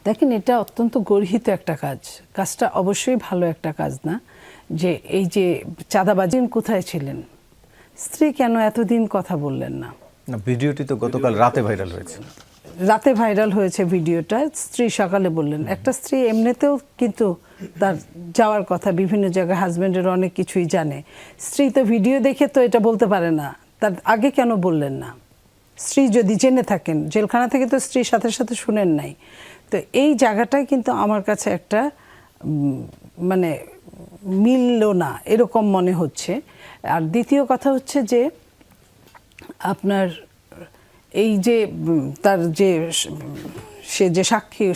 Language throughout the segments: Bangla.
দেখেন, এটা অত্যন্ত গর্হিত একটা কাজ। কাজটা অবশ্যই ভালো একটা কাজ না। যে এই যে চাঁদাবাজি কোথায় ছিলেন, স্ত্রী কেন এতদিন কথা বললেন না? ভিডিওটি তো গতকাল রাতে ভাইরাল হয়েছে। রাতে ভাইরাল হয়েছে ভিডিওটা, স্ত্রী সকালে বললেন। একটা স্ত্রী এমনিতেও কিন্তু তার যাওয়ার কথা বিভিন্ন জায়গায়, হাজব্যান্ডের অনেক কিছুই জানে। স্ত্রী তো ভিডিও দেখে তো এটা বলতে পারে না, তার আগে কেন বললেন না? স্ত্রী যদি জেনে থাকেন, জেলখানা থেকে তো স্ত্রীর সাথে সাথে শুনেন নাই। তো এই জায়গাটায় কিন্তু আমার কাছে একটা মানে মিলল না এরকম মনে হচ্ছে। আর দ্বিতীয় কথা হচ্ছে যে আপনার এই যে তার যে সে যে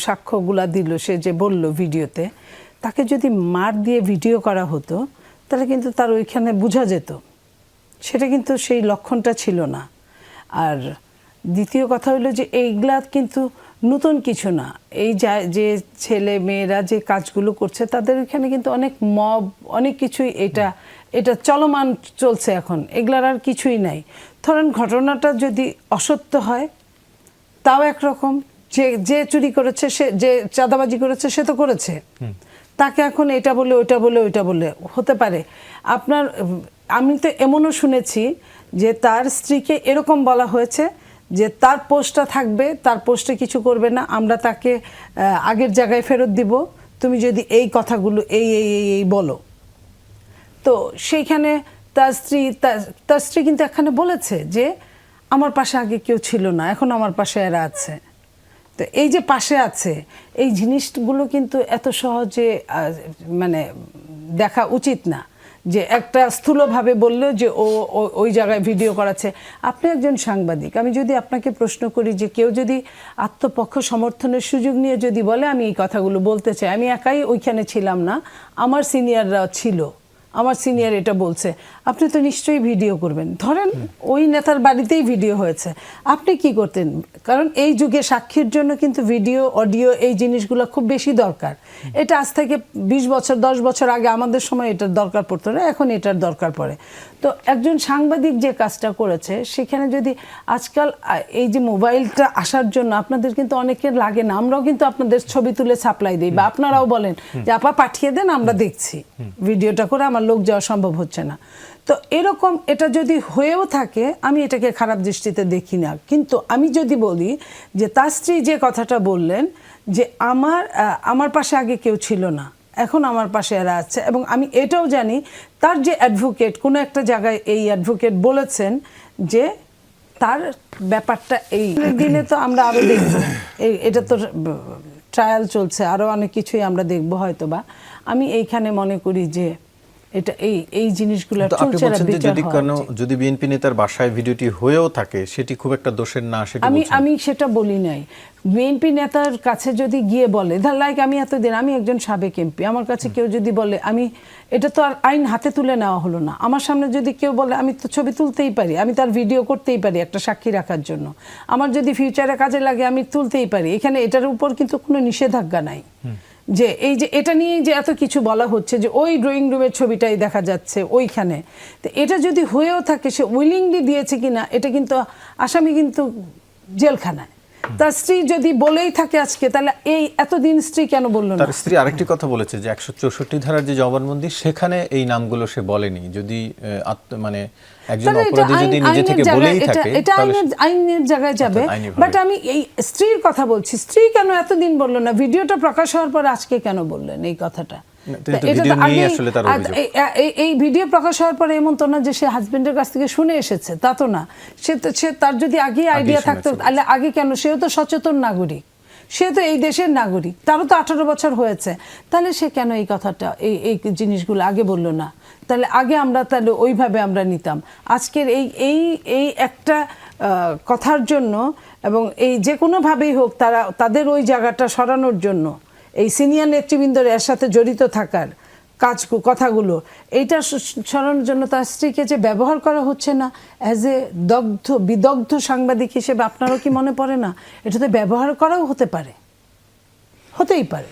সাক্ষ্যগুলা দিল, সে যে বলল ভিডিওতে, তাকে যদি মার দিয়ে ভিডিও করা হতো তাহলে কিন্তু তার ওইখানে বোঝা যেত। সেটা কিন্তু সেই লক্ষণটা ছিল না। আর দ্বিতীয় কথা হলো যে এইগুলা কিন্তু নতুন কিছু না। এই যে ছেলে মেয়েরা যে কাজগুলো করছে তাদের এখানে কিন্তু অনেক মব, অনেক কিছুই এটা চলমান চলছে এখন। এগুলার আর কিছুই নাই। ধরেন ঘটনাটা যদি অসত্য হয় তাও একরকম, যে চুরি করেছে, সে যে চাঁদাবাজি করেছে সে তো করেছে, তাকে এখন এটা বলে ওইটা বলে ওইটা বলে হতে পারে। আমি তো এমনও শুনেছি যে তার স্ত্রীকে এরকম বলা হয়েছে যে তার পোস্টটা থাকবে, তার পোস্টে কিছু করবে না, আমরা তাকে আগের জায়গায় ফেরত দিব, তুমি যদি এই কথাগুলো এই বলো। তো সেইখানে তার স্ত্রী কিন্তু এখানে বলেছে যে আমার পাশে আগে কেউ ছিল না, এখন আমার পাশে এরা আছে। তো এই যে পাশে আছে, এই জিনিসগুলো কিন্তু এত সহজে মানে দেখা উচিত না। যে একটা স্থূলভাবে বললো যে ও ওই জায়গায় ভিডিও করাচ্ছে। আপনি একজন সাংবাদিক, আমি যদি আপনাকে প্রশ্ন করি যে কেউ যদি আত্মপক্ষ সমর্থনের সুযোগ নিয়ে যদি বলে আমি এই কথাগুলো বলতে চাই, আমি একাই ওইখানে ছিলাম না, আমার সিনিয়ররা ছিল, আমার সিনিয়র এটা বলছে, আপনি তো নিশ্চয়ই ভিডিও করবেন। ধরেন ওই নেতার বাড়িতেই ভিডিও হয়েছে, আপনি কি করতেন? কারণ এই যুগে সাক্ষীর জন্য কিন্তু ভিডিও, অডিও এই জিনিসগুলো খুব বেশি দরকার। এটা আজ থেকে 20 বছর 10 বছর আগে আমাদের সময় এটার দরকার পড়তো না, এখন এটার দরকার পড়ে। তো একজন সাংবাদিক যে কাজটা করেছে, সেখানে যদি আজকাল এই যে মোবাইলটা আসার জন্য আপনাদের কিন্তু অনেকের লাগে না, আমরাও কিন্তু আপনাদের ছবি তুলে সাপ্লাই দিই, বা আপনারাও বলেন যে আপা পাঠিয়ে দেন, আমরা দেখছি, ভিডিওটা করে আমার লোক যাওয়া সম্ভব হচ্ছে না। তো এরকম এটা যদি হয়েও থাকে, আমি এটাকে খারাপ দৃষ্টিতে দেখি না। কিন্তু আমি যদি বলি যে তার স্ত্রী যে কথাটা বললেন যে আমার পাশে আগে কেউ ছিল না, এখন আমার পাশে এরা আছে, এবং আমি এটাও জানি তার যে অ্যাডভোকেট কোনো একটা জায়গায় এই অ্যাডভোকেট বলেছেন যে তার ব্যাপারটা এই দিনে তো আমরা আরও দেখব, এটা তো ট্রায়াল চলছে, আরও অনেক কিছুই আমরা দেখব হয়তো বা। আমি এইখানে মনে করি যে এটা এই জিনিসগুলো যদি বিএনপি নেতার বাসায় ভিডিওটি হয়েও থাকে সেটি খুব একটা দোষের না, আমি সেটা বলি নাই। বিএনপি নেতার কাছে যদি গিয়ে বলে, লাইক আমি এতদিন, আমি একজন সাবেক এমপি, আমার কাছে কেউ যদি বলে, আমি এটা তো আর আইন হাতে তুলে নেওয়া হলো না, আমার সামনে যদি কেউ বলে আমি তো ছবি তুলতেই পারি, আমি তার ভিডিও করতেই পারি একটা সাক্ষী রাখার জন্য, আমার যদি ফিউচারে কাজে লাগে আমি তুলতেই পারি। এখানে এটার উপর কিন্তু কোনো নিষেধাজ্ঞা নাই। যে এই যে এটা নিয়ে যে এত কিছু বলা হচ্ছে যে ওই ড্রয়িং রুমের ছবিটাই দেখা যাচ্ছে ওইখানে, তো এটা যদি হয়েও থাকে, সে উইলিংলি দিয়েছে কিনা, এটা কিন্তু আসামি কিন্তু জেলখানায়। তার স্ত্রী যদি বলেই থাকে আজকে, তাহলে এই এতদিন স্ত্রী কেন বলল না? তার স্ত্রী আরেকটি কথা বলেছে যে 164 ধারার যে জবানবন্দি, সেখানে এই নামগুলো সে বলেনি। যদি মানে একজন অপরাধী যদি নিজে থেকে বলেই থাকে, এটা আইনের জায়গায় যাবে। বাট আমি এই স্ত্রীর কথা বলছি, স্ত্রী কেন এতদিন বলল না? ভিডিওটা প্রকাশ হওয়ার পর আজকে কেন বললেন এই কথাটা? এই ভিডিও প্রকাশ হওয়ার পরে এমন তো না যে সে হাজবেন্ডের কাছ থেকে শুনে এসেছে, তা তো না। সে তার যদি আগে আইডিয়া থাকতো, তাহলে আগে কেন? সেও তো সচেতন নাগরিক, সে তো এই দেশের নাগরিক, তারও তো 18 বছর হয়েছে, তাহলে সে কেন এই কথাটা, এই জিনিসগুলো আগে বললো না? তাহলে আগে আমরা তাহলে ওইভাবে আমরা নিতাম। আজকের এই একটা কথার জন্য, এবং এই যে কোনোভাবেই হোক তাদের ওই জায়গাটা সরানোর জন্য, এই সিনিয়র নেতৃবৃন্দর এর সাথে জড়িত থাকার কথাগুলো, এইটা সরানোর জন্য তার স্ত্রীকে যে ব্যবহার করা হচ্ছে না অ্যাজ এ বিদগ্ধ সাংবাদিক হিসেবে, আপনারও কি মনে পড়ে না এটাতে ব্যবহার করাও হতেই পারে?